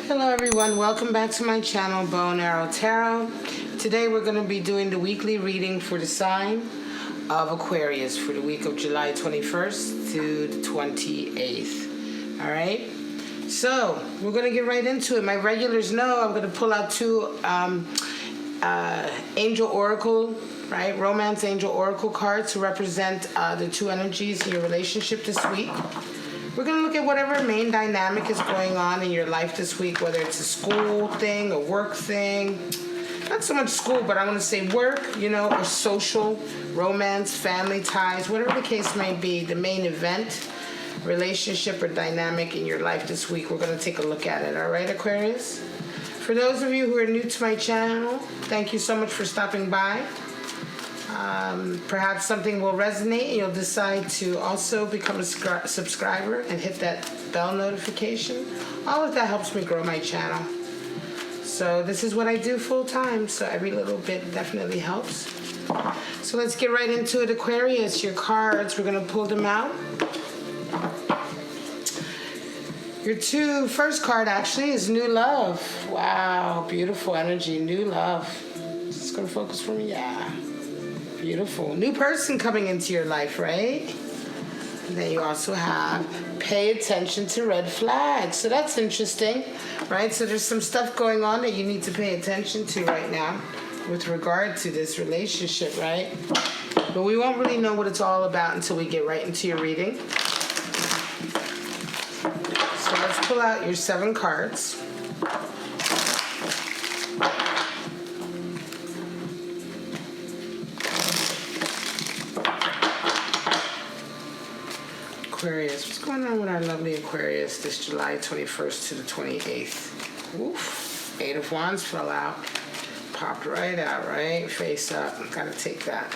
Hello everyone, welcome back to my channel, Bow and Arrow Tarot. Today we're going to be doing the weekly reading for the sign of Aquarius for the week of July 21st to the 28th. Alright, so we're going to get right into it. My regulars know I'm going to pull out two angel oracle, right, romance angel oracle cards to represent the two energies in your relationship this week. We're going to look at whatever main dynamic is going on in your life this week, whether it's a school thing, a work thing, not so much school, but I'm going to say work, you know, or social, romance, family ties, whatever the case may be, the main event, relationship, or dynamic in your life this week. We're going to take a look at it, all right, Aquarius? For those of you who are new to my channel, thank you so much for stopping by. Perhaps something will resonate and you'll decide to also become a subscriber and hit that bell notification. All of that helps me grow my channel. So this is what I do full time, so every little bit definitely helps. So let's get right into it, Aquarius. Your cards, we're going to pull them out. Your first card actually is New Love. Wow, beautiful energy, New Love. Is this going to focus for me? Yeah. Beautiful. New person coming into your life, right? And then you also have pay attention to red flags. So that's interesting, right? So there's some stuff going on that you need to pay attention to right now with regard to this relationship, right? But we won't really know what it's all about until we get right into your reading. So let's pull out your 7 cards. Aquarius, what's going on with our lovely Aquarius this July 21st to the 28th? Oof, 8 of Wands fell out. Popped right out, right? Face up. Gotta take that.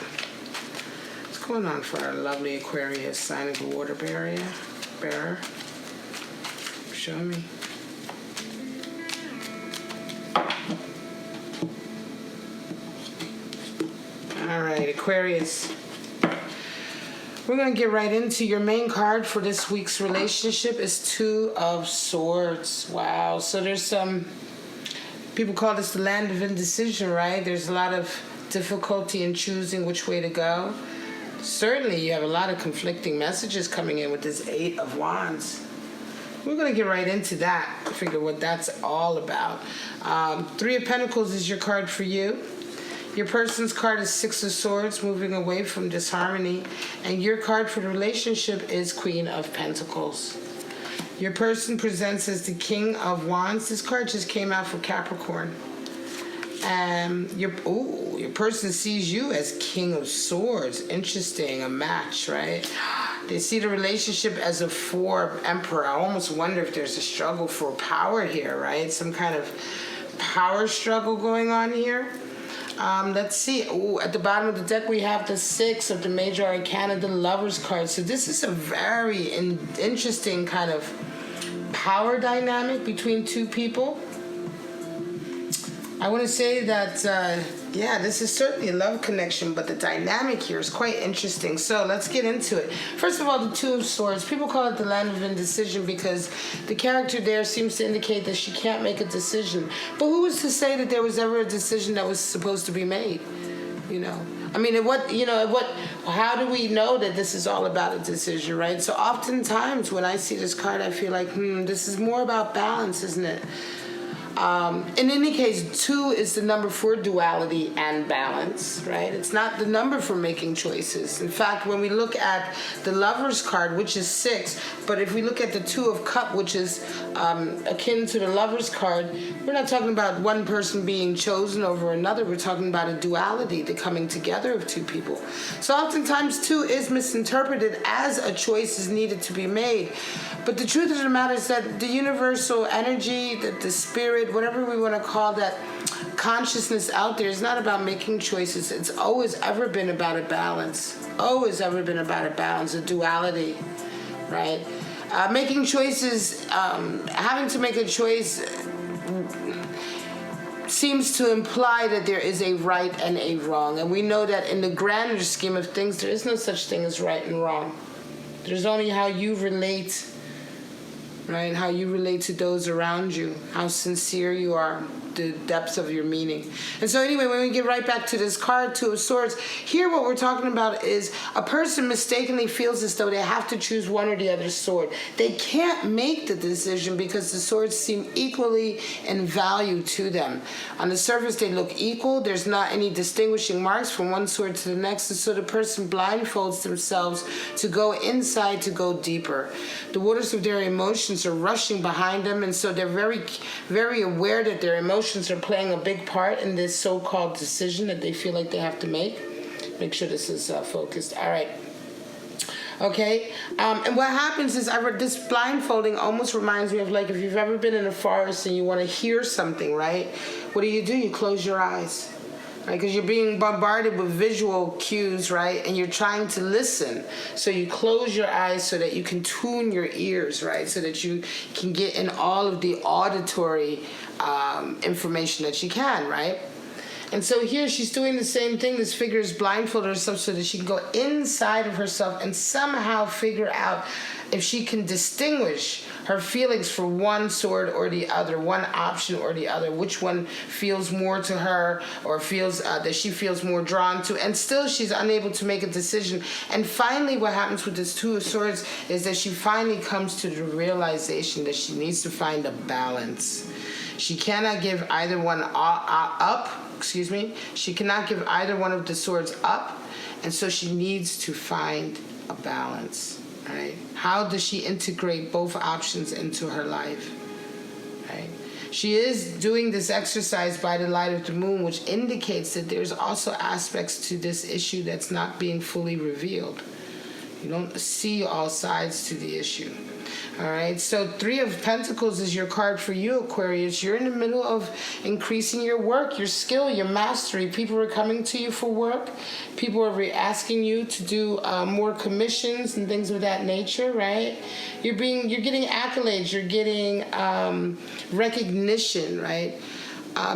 What's going on for our lovely Aquarius, sign of the water bearer? Show me. All right, Aquarius. We're going to get right into your main card for this week's relationship is 2 of Swords. Wow. So there's some, people call this the land of indecision, right? There's a lot of difficulty in choosing which way to go. Certainly you have a lot of conflicting messages coming in with this 8 of Wands. We're going to get right into that, figure what that's all about. 3 of Pentacles is your card for you. Your person's card is 6 of Swords, moving away from disharmony. And your card for the relationship is Queen of Pentacles. Your person presents as the King of Wands. This card just came out for Capricorn. And your person sees you as King of Swords. Interesting, a match, right? They see the relationship as a 4 Emperor. I almost wonder if there's a struggle for power here, right? Some kind of power struggle going on here. Let's see. Ooh, at the bottom of the deck, we have the 6 of the Major Arcana, the Lover's card. So this is a very interesting kind of power dynamic between 2 people. I want to say that, yeah, this is certainly a love connection, but the dynamic here is quite interesting. So let's get into it. First of all, the 2 of Swords. People call it the land of indecision because the character there seems to indicate that she can't make a decision. But who was to say that there was ever a decision that was supposed to be made? You know, I mean, how do we know that this is all about a decision, right? So oftentimes when I see this card, I feel like, this is more about balance, isn't it? In any case, 2 is the number for duality and balance, right? It's not the number for making choices. In fact, when we look at the Lover's card, which is 6, but if we look at the 2 of Cups, which is akin to the Lover's card, we're not talking about one person being chosen over another. We're talking about a duality, the coming together of 2 people. So oftentimes 2 is misinterpreted as a choice is needed to be made. But the truth of the matter is that the universal energy, the spirit, whatever we want to call that consciousness out there, is not about making choices. It's always ever been about a balance. Always ever been about a balance, a duality, right? Making choices, having to make a choice seems to imply that there is a right and a wrong. And we know that in the grander scheme of things, there is no such thing as right and wrong. There's only how you relate right? How you relate to those around you, how sincere you are, the depths of your meaning. And so anyway, when we get right back to this card, Two of Swords, here what we're talking about is a person mistakenly feels as though they have to choose one or the other sword. They can't make the decision because the swords seem equally in value to them. On the surface, they look equal. There's not any distinguishing marks from one sword to the next, and so the person blindfolds themselves to go inside, to go deeper. The waters of their emotions are rushing behind them, and so they're very, very aware that their emotions are playing a big part in this so-called decision that they feel like they have to make. Make sure this is focused. All right. Okay, and what happens is this blindfolding almost reminds me of like if you've ever been in a forest and you want to hear something, right? What do? You close your eyes, right? Because you're being bombarded with visual cues, right? And you're trying to listen. So you close your eyes so that you can tune your ears, right? So that you can get in all of the auditory information that you can, right? And so here she's doing the same thing. This figure is blindfolded herself so that she can go inside of herself and somehow figure out if she can distinguish her feelings for one sword or the other, one option or the other, which one feels more to her or feels that she feels more drawn to. And still she's unable to make a decision. And finally what happens with this Two of Swords is that she finally comes to the realization that she needs to find a balance. She cannot give either one up. She cannot give either one of the swords up, and so she needs to find a balance, right? How does she integrate both options into her life, right? She is doing this exercise by the light of the moon, which indicates that there's also aspects to this issue that's not being fully revealed. You don't see all sides to the issue. All right, so Three of Pentacles is your card for you, Aquarius. You're in the middle of increasing your work, your skill, your mastery. People are coming to you for work. People are asking you to do more commissions and things of that nature, right? You're getting accolades. You're getting recognition, right?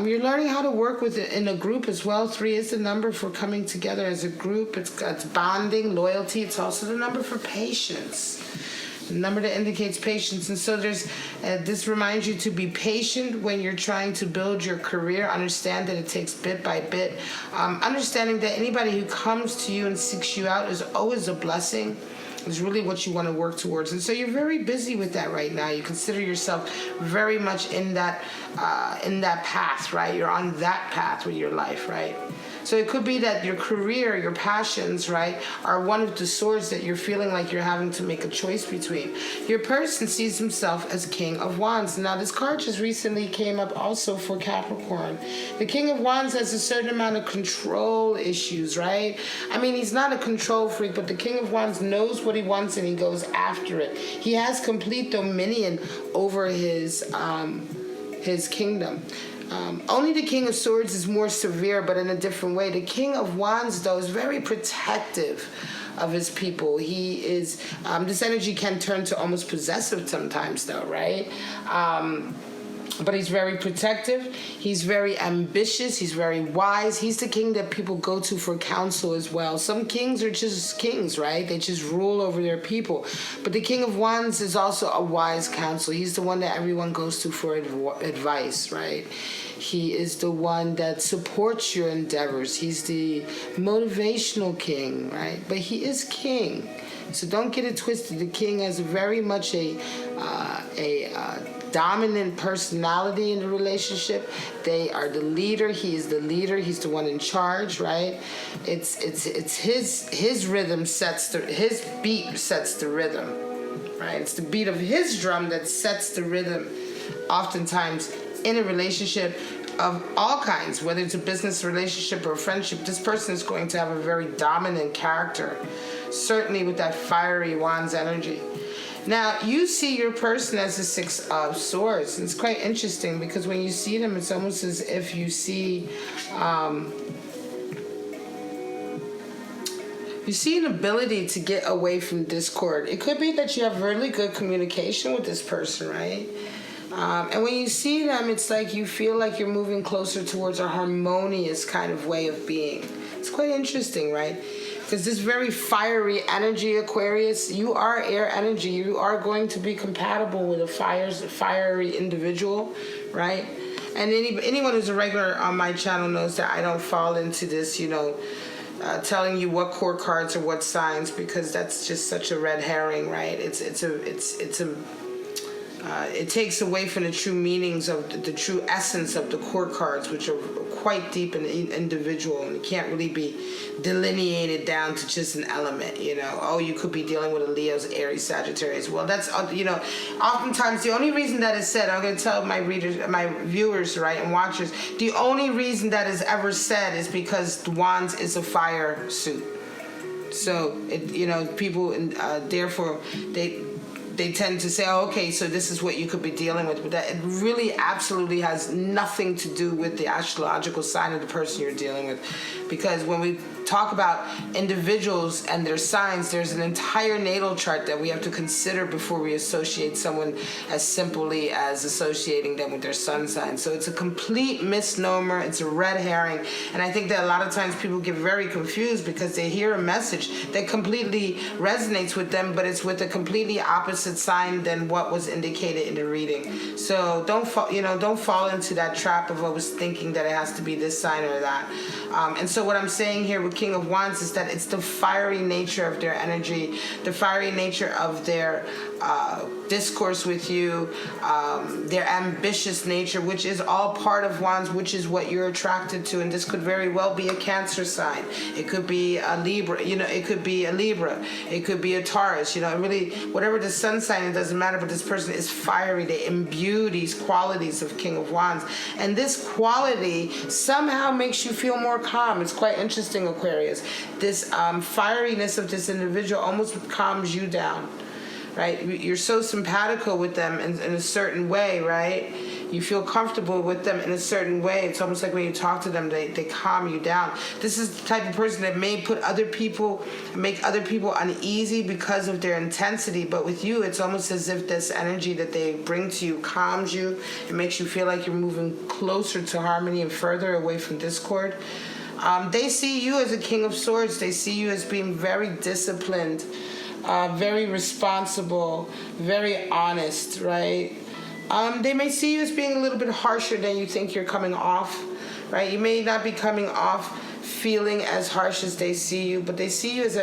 You're learning how to work with it in a group as well. 3 is the number for coming together as a group. It's bonding, loyalty. It's also the number for patience. The number that indicates patience. And so there's this reminds you to be patient when you're trying to build your career. Understand that it takes bit by bit. Understanding that anybody who comes to you and seeks you out is always a blessing. Is really what you want to work towards. And so you're very busy with that right now. You consider yourself very much in that path, right? You're on that path with your life, right? So it could be that your career, your passions, right, are one of the swords that you're feeling like you're having to make a choice between. Your person sees himself as King of Wands. Now, this card just recently came up also for Capricorn. The King of Wands has a certain amount of control issues, right? I mean, he's not a control freak, but the King of Wands knows what he wants and he goes after it. He has complete dominion over his kingdom. Only the King of Swords is more severe, but in a different way. The King of Wands, though, is very protective of his people. He is, this energy can turn to almost possessive sometimes, though, right? But he's very protective. He's very ambitious. He's very wise. He's the king that people go to for counsel as well. Some kings are just kings, right? They just rule over their people. But the King of Wands is also a wise counsel. He's the one that everyone goes to for advice, right? He is the one that supports your endeavors. He's the motivational king, right? But he is king. So don't get it twisted. The king has very much a dominant personality in the relationship. They are the leader. He is the leader. He's the one in charge, right? It's his rhythm his beat sets the rhythm, right? It's the beat of his drum that sets the rhythm. Oftentimes in a relationship of all kinds, whether it's a business relationship or a friendship, this person is going to have a very dominant character, certainly with that fiery Wands energy. Now, you see your person as a 6 of Swords. And it's quite interesting because when you see them, it's almost as if you see an ability to get away from discord. It could be that you have really good communication with this person, right? And when you see them, it's like you feel like you're moving closer towards a harmonious kind of way of being. It's quite interesting, right? because this very fiery energy, Aquarius, you are air energy. You are going to be compatible with a fiery individual, right? And anyone who's a regular on my channel knows that I don't fall into this, you know, telling you what core cards or what signs, because that's just such a red herring, right? It takes away from the true meanings of the true essence of the core cards, which are quite deep and individual, and it can't really be delineated down to just an element, you know. Oh, you could be dealing with a Leo's, Aries, Sagittarius. Well, that's, you know, oftentimes the only reason that is said, I'm going to tell my readers, my viewers, right, and watchers, the only reason that is ever said is because Wands is a fire suit. So, you know, people, therefore, they tend to say, oh, okay, so this is what you could be dealing with. But that it really absolutely has nothing to do with the astrological sign of the person you're dealing with. Because when we talk about individuals and their signs, there's an entire natal chart that we have to consider before we associate someone as simply as associating them with their sun sign. So it's a complete misnomer. It's a red herring. And I think that a lot of times people get very confused because they hear a message that completely resonates with them, but it's with a completely opposite sign than what was indicated in the reading. So don't fall into that trap of always thinking that it has to be this sign or that. And so what I'm saying here with King of Wands is that it's the fiery nature of their energy, the fiery nature of their discourse with you, their ambitious nature, which is all part of Wands, which is what you're attracted to. And this could very well be a Cancer sign. It could be a Libra, you know, it could be a Libra. It could be a Taurus, you know, really, whatever the sun sign, it doesn't matter, but this person is fiery. They imbue these qualities of King of Wands. And this quality somehow makes you feel more calm. It's quite interesting, Aquarius. This fieriness of this individual almost calms you down, right? You're so simpatico with them in a certain way, right? You feel comfortable with them in a certain way. It's almost like when you talk to them, they calm you down. This is the type of person that may make other people uneasy because of their intensity, but with you, it's almost as if this energy that they bring to you calms you. It makes you feel like you're moving closer to harmony and further away from discord. They see you as a King of Swords. They see you as being very disciplined, very responsible, very honest, right? They may see you as being a little bit harsher than you think you're coming off, right? You may not be coming off feeling as harsh as they see you, but they see you as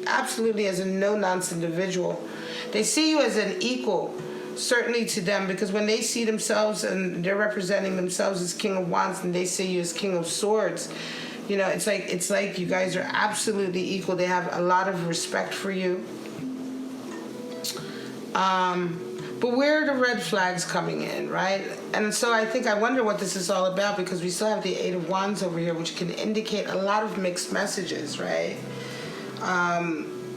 absolutely as a no-nonsense individual. They see you as an equal, certainly to them, because when they see themselves and they're representing themselves as King of Wands and they see you as King of Swords, you know, it's like you guys are absolutely equal. They have a lot of respect for you. But where are the red flags coming in, right? And so I wonder what this is all about, because we still have the Eight of Wands over here, which can indicate a lot of mixed messages, right?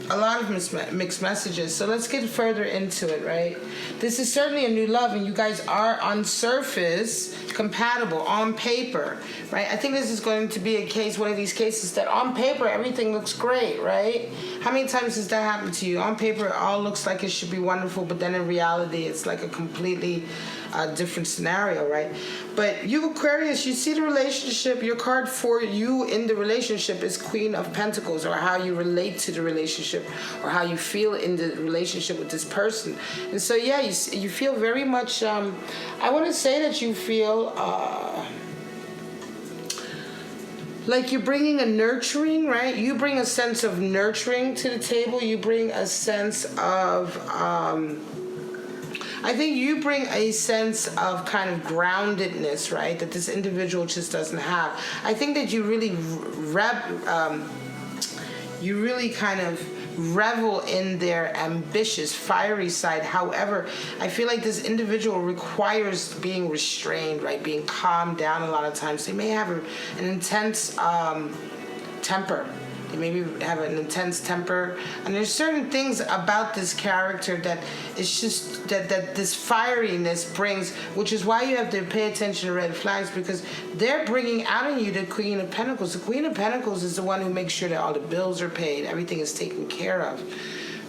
A lot of mixed messages. So let's get further into it, right? This is certainly a new love, and you guys are on surface compatible on paper, right? I think this is going to be one of these cases that on paper everything looks great, right? How many times has that happened to you? On paper it all looks like it should be wonderful, but then in reality it's like a completely different scenario, right? But you, Aquarius, you see the relationship. Your card for you in the relationship is Queen of Pentacles, or how you relate to the relationship, or how you feel in the relationship with this person. And so, yeah, you feel very much, I want to say that you feel like you're bringing a nurturing, right? You bring a sense of nurturing to the table. You bring a sense of, I think you bring a sense of kind of groundedness, right? That this individual just doesn't have. I think that you really kind of revel in their ambitious, fiery side. However, I feel like this individual requires being restrained, right? Being calmed down a lot of times. They may have an intense temper. They maybe have an intense temper. And there's certain things about this character that it's just that this fieriness brings, which is why you have to pay attention to red flags, because they're bringing out in you the Queen of Pentacles. The Queen of Pentacles is the one who makes sure that all the bills are paid, everything is taken care of,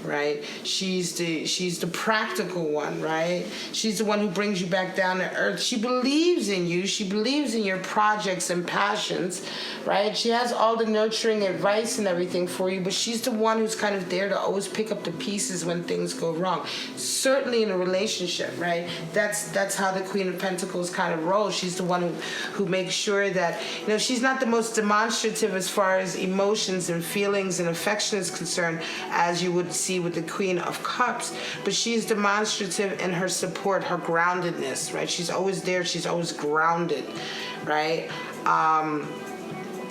right? She's the practical one, right? She's the one who brings you back down to earth. She believes in you. She believes in your projects and passions, right? She has all the nurturing advice and everything for you, but she's the one who's kind of there to always pick up the pieces when things go wrong. Certainly in a relationship, right? That's how the Queen of Pentacles kind of rolls. She's the one who makes sure that, you know, she's not the most demonstrative as far as emotions and feelings and affection is concerned, as you would see with the Queen of Cups, but she's demonstrative in her support, her groundedness, right? She's always there. She's always grounded, right?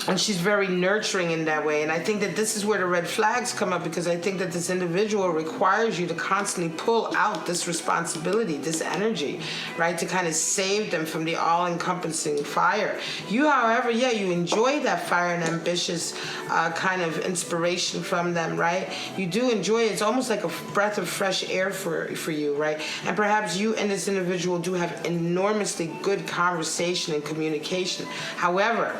And she's very nurturing in that way. And I think that this is where the red flags come up, because I think that this individual requires you to constantly pull out this responsibility, this energy, right, to kind of save them from the all-encompassing fire. You, however, yeah, you enjoy that fire and ambitious kind of inspiration from them, right? You do enjoy it. It's almost like a breath of fresh air for you, right? And perhaps you and this individual do have enormously good conversation and communication. However,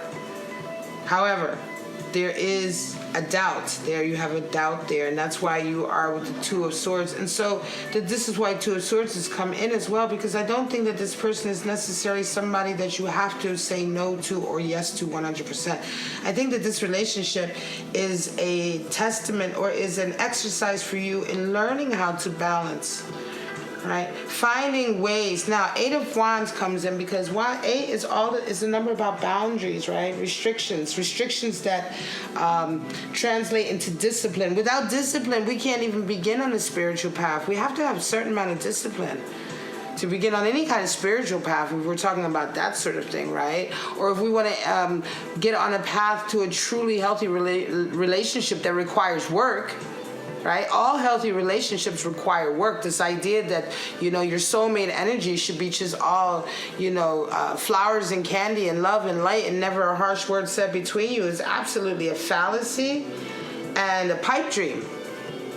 there is a doubt there. You have a doubt there, and that's why you are with the Two of Swords. And so this is why Two of Swords has come in as well, because I don't think that this person is necessarily somebody that you have to say no to or yes to 100%. I think that this relationship is a testament or is an exercise for you in learning how to balance, right? Finding ways. Now, Eight of Wands comes in because eight is a number about boundaries, right? Restrictions that translate into discipline. Without discipline, we can't even begin on the spiritual path. We have to have a certain amount of discipline to begin on any kind of spiritual path, if we're talking about that sort of thing, right? Or if we want to get on a path to a truly healthy relationship that requires work, right? All healthy relationships require work. This idea that, you know, your soulmate energy should be just all, you know, flowers and candy and love and light and never a harsh word said between you is absolutely a fallacy and a pipe dream.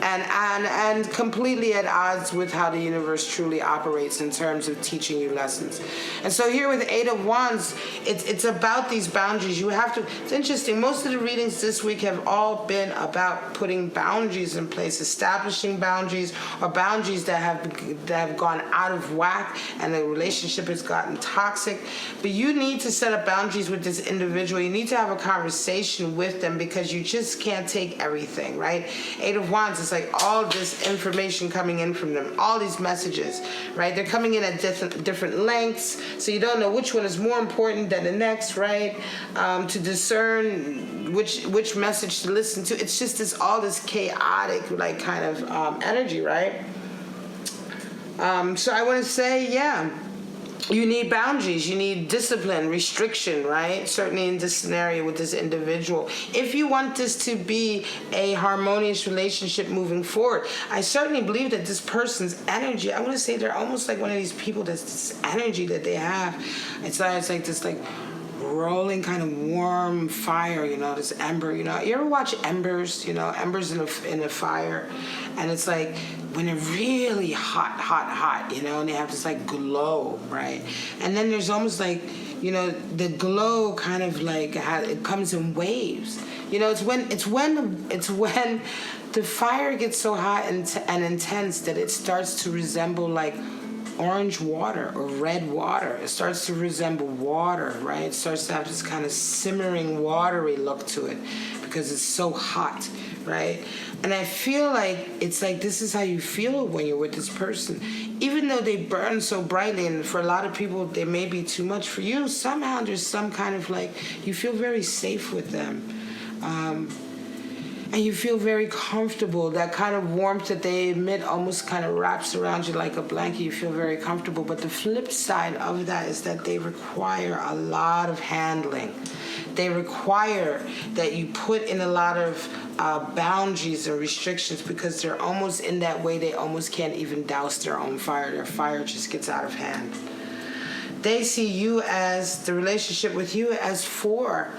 And completely at odds with how the universe truly operates in terms of teaching you lessons. And so here with the Eight of Wands, it's about these boundaries. You have to, it's interesting, most of the readings this week have all been about putting boundaries in place, establishing boundaries, or boundaries that have gone out of whack and the relationship has gotten toxic. But you need to set up boundaries with this individual. You need to have a conversation with them, because you just can't take everything, right? Eight of Wands is like all this information coming in from them, all these messages, right? They're coming in at different lengths, so you don't know which one is more important than the next, right? To discern which message to listen to. It's just all this chaotic, like, kind of energy, right? So I want to say, yeah, you need boundaries, you need discipline, restriction, right? Certainly in this scenario with this individual. If you want this to be a harmonious relationship moving forward, I certainly believe that this person's energy, I want to say they're almost like one of these people that's this energy that they have. It's like this, like, rolling kind of warm fire, you know, this ember, you know. You ever watch embers, you know, embers in a fire? And it's like when they're really hot, you know, and they have this like glow, right? And then there's almost like, you know, the glow kind of like it comes in waves. You know, it's when the fire gets so hot and intense that it starts to resemble like orange water or red water. It starts to resemble water, right? It starts to have this kind of simmering, watery look to it because it's so hot, right? And I feel like it's like this is how you feel when you're with this person. Even though they burn so brightly, and for a lot of people they may be too much for you, somehow there's some kind of like, you feel very safe with them. And you feel very comfortable. That kind of warmth that they emit almost kind of wraps around you like a blanket. You feel very comfortable. But the flip side of that is that they require a lot of handling. They require that you put in a lot of boundaries and restrictions, because they're almost in that way they almost can't even douse their own fire. Their fire just gets out of hand. They see you as, the relationship with you as for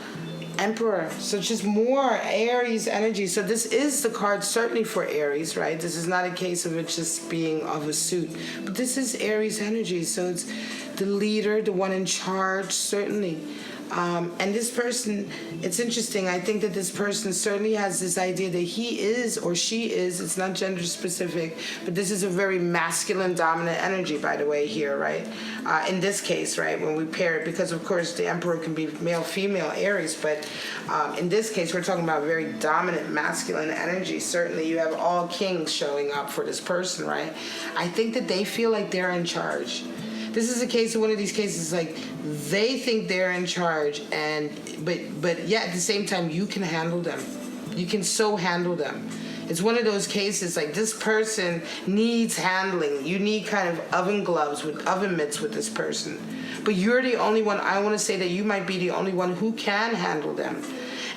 Emperor, so just more Aries energy. So this is the card certainly for Aries, right? This is not a case of it just being of a suit, but this is Aries energy. So it's the leader, the one in charge, certainly. And this person, it's interesting. I think that this person certainly has this idea that he is or she is, it's not gender specific, but this is a very masculine dominant energy, by the way, here, right? In this case, right, when we pair it, because of course the Emperor can be male, female, Aries, but in this case, we're talking about very dominant masculine energy. Certainly you have all kings showing up for this person, right? I think that they feel like they're in charge. This is a case of one of these cases, like they think they're in charge, and but yet at the same time you can handle them. You can so handle them. It's one of those cases like this person needs handling. You need kind of oven gloves with oven mitts with this person, but you're the only one. I want to say that you might be the only one who can handle them.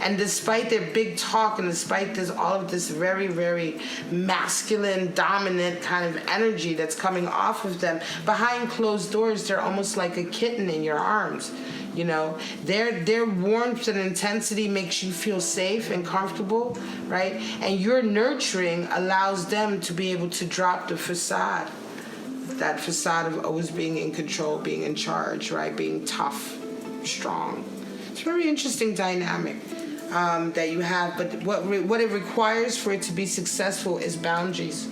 And despite their big talk and despite this, all of this very, very masculine, dominant kind of energy that's coming off of them, behind closed doors, they're almost like a kitten in your arms. You know, their warmth and intensity makes you feel safe and comfortable, right? And your nurturing allows them to be able to drop the facade. That facade of always being in control, being in charge, right? Being tough, strong. It's a very interesting dynamic that you have, but what it requires for it to be successful is boundaries.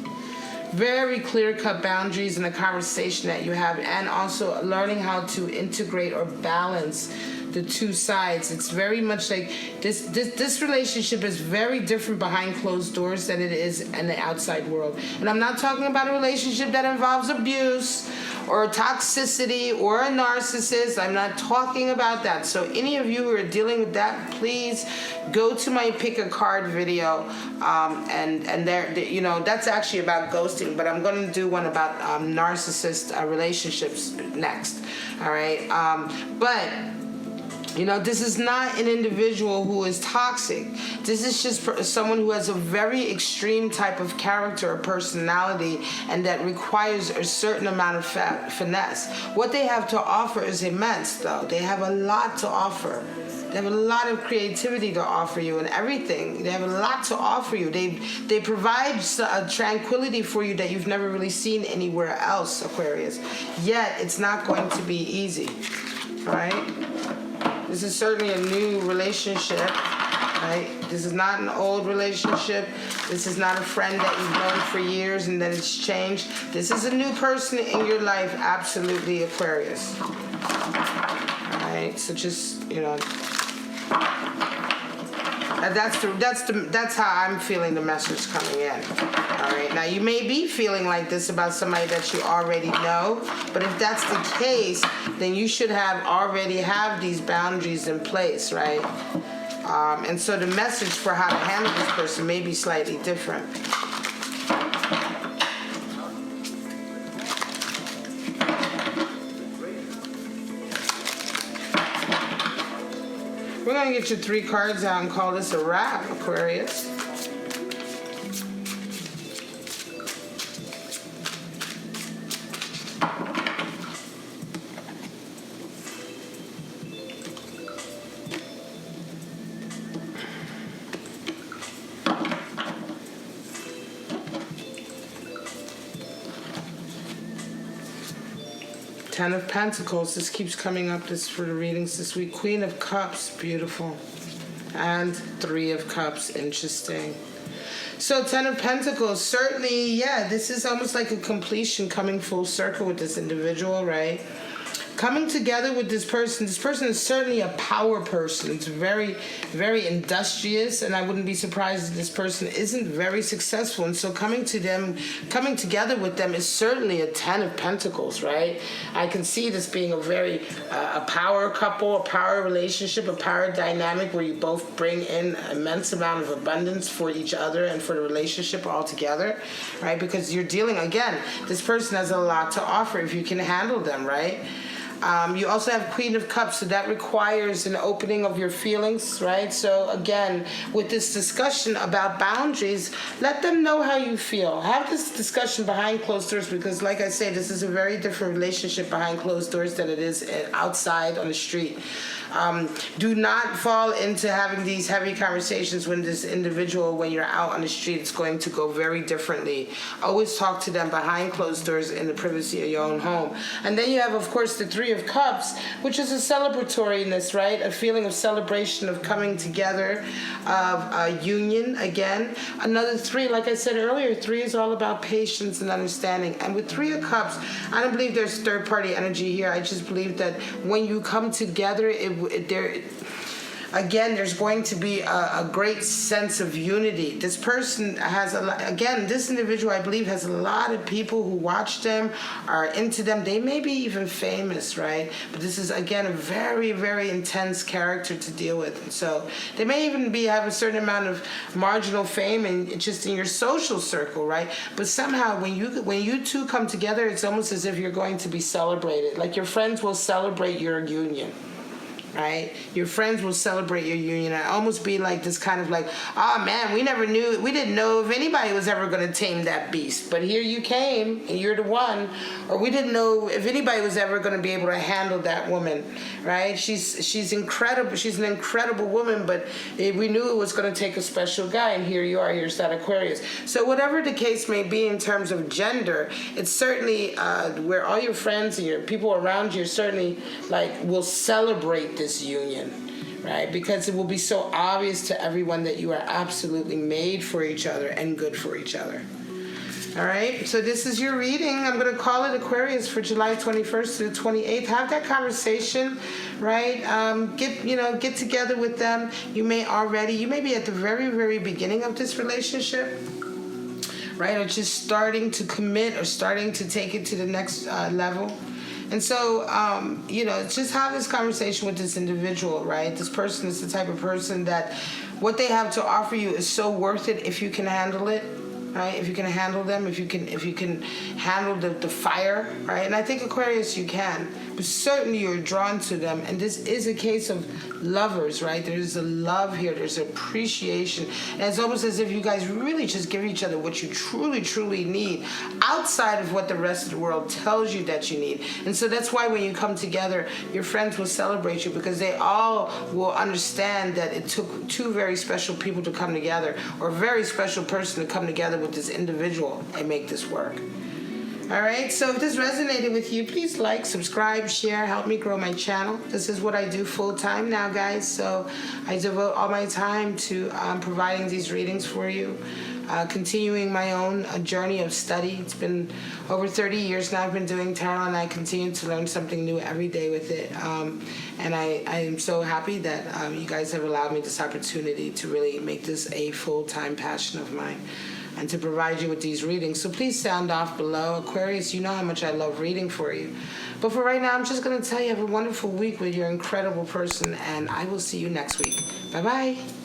Very clear-cut boundaries in the conversation that you have, and also learning how to integrate or balance the two sides. It's very much like this relationship is very different behind closed doors than it is in the outside world. And I'm not talking about a relationship that involves abuse or toxicity or a narcissist. I'm not talking about that. So any of you who are dealing with that, please go to my pick a card video, and there, you know, that's actually about ghosting, but I'm going to do one about narcissist relationships next. All right, but you know, this is not an individual who is toxic. This is just someone who has a very extreme type of character or personality, and that requires a certain amount of finesse. What they have to offer is immense, though. They have a lot to offer. They have a lot of creativity to offer you and everything. They have a lot to offer you. They provide a tranquility for you that you've never really seen anywhere else, Aquarius. Yet, it's not going to be easy, all right? This is certainly a new relationship, right? This is not an old relationship. This is not a friend that you've known for years and then it's changed. This is a new person in your life, absolutely, Aquarius. All right, so just, you know, that's how I'm feeling the message coming in. All right, now you may be feeling like this about somebody that you already know, but if that's the case, then you should already have these boundaries in place, right? And so the message for how to handle this person may be slightly different. We're going to get your 3 cards out and call this a wrap, Aquarius. Ten of Pentacles, this keeps coming up this for the readings this week. Queen of Cups, beautiful. And 3 of Cups, interesting. So 10 of Pentacles, certainly, yeah, this is almost like a completion, coming full circle with this individual, right? Coming together with this person is certainly a power person. It's very, very industrious, and I wouldn't be surprised if this person isn't very successful. And so coming together with them is certainly a 10 of Pentacles, right? I can see this being a power couple, a power relationship, a power dynamic where you both bring in an immense amount of abundance for each other and for the relationship altogether, right? Because you're dealing, again, this person has a lot to offer if you can handle them, right? You also have Queen of Cups, so that requires an opening of your feelings, right? So again, with this discussion about boundaries, let them know how you feel. Have this discussion behind closed doors, because like I say, this is a very different relationship behind closed doors than it is outside on the street. Do not fall into having these heavy conversations when this individual, when you're out on the street, it's going to go very differently. Always talk to them behind closed doors in the privacy of your own home. And then you have, of course, the 3 Three of Cups, which is a celebratoriness, right? A feeling of celebration, of coming together, of union again. Another 3, like I said earlier, 3 is all about patience and understanding. And with Three of Cups, I don't believe there's third-party energy here. I just believe that when you come together, again, there's going to be a great sense of unity. This person has this individual, I believe, has a lot of people who watch them, are into them. They may be even famous, right? But this is, again, a very, very intense character to deal with. And so they may even have a certain amount of marginal fame and just in your social circle, right? But somehow when you two come together, it's almost as if you're going to be celebrated. Like your friends will celebrate your union. Right? Your friends will celebrate your union. I almost be like this kind of like, oh man, we didn't know if anybody was ever going to tame that beast, but here you came and you're the one. Or we didn't know if anybody was ever going to be able to handle that woman, right? She's incredible. She's an incredible woman, but we knew it was going to take a special guy, and here you are. Here's that Aquarius. So whatever the case may be in terms of gender, it's certainly where all your friends and your people around you certainly will celebrate this union, right? Because it will be so obvious to everyone that you are absolutely made for each other and good for each other. All right, so this is your reading. I'm going to call it Aquarius for July 21st to the 28th. Have that conversation, right? Get together with them. You may be at the very, very beginning of this relationship, right? Or just starting to commit or starting to take it to the next level. And so, just have this conversation with this individual, right? This person is the type of person that what they have to offer you is so worth it if you can handle it, right? If you can handle them, if you can handle the fire, right? And I think Aquarius, you can. But certainly you're drawn to them. And this is a case of lovers, right? There's a love here. There's appreciation. And it's almost as if you guys really just give each other what you truly, truly need outside of what the rest of the world tells you that you need. And so that's why when you come together, your friends will celebrate you because they all will understand that it took two very special people to come together, or a very special person to come together with this individual and make this work. All right, so if this resonated with you, please like, subscribe, share, help me grow my channel. This is what I do full time now, guys. So I devote all my time to providing these readings for you, continuing my own journey of study. It's been over 30 years now I've been doing tarot, and I continue to learn something new every day with it. And I am so happy that you guys have allowed me this opportunity to really make this a full-time passion of mine, and to provide you with these readings. So please sound off below. Aquarius, you know how much I love reading for you. But for right now, I'm just going to tell you, have a wonderful week with your incredible person, and I will see you next week. Bye-bye.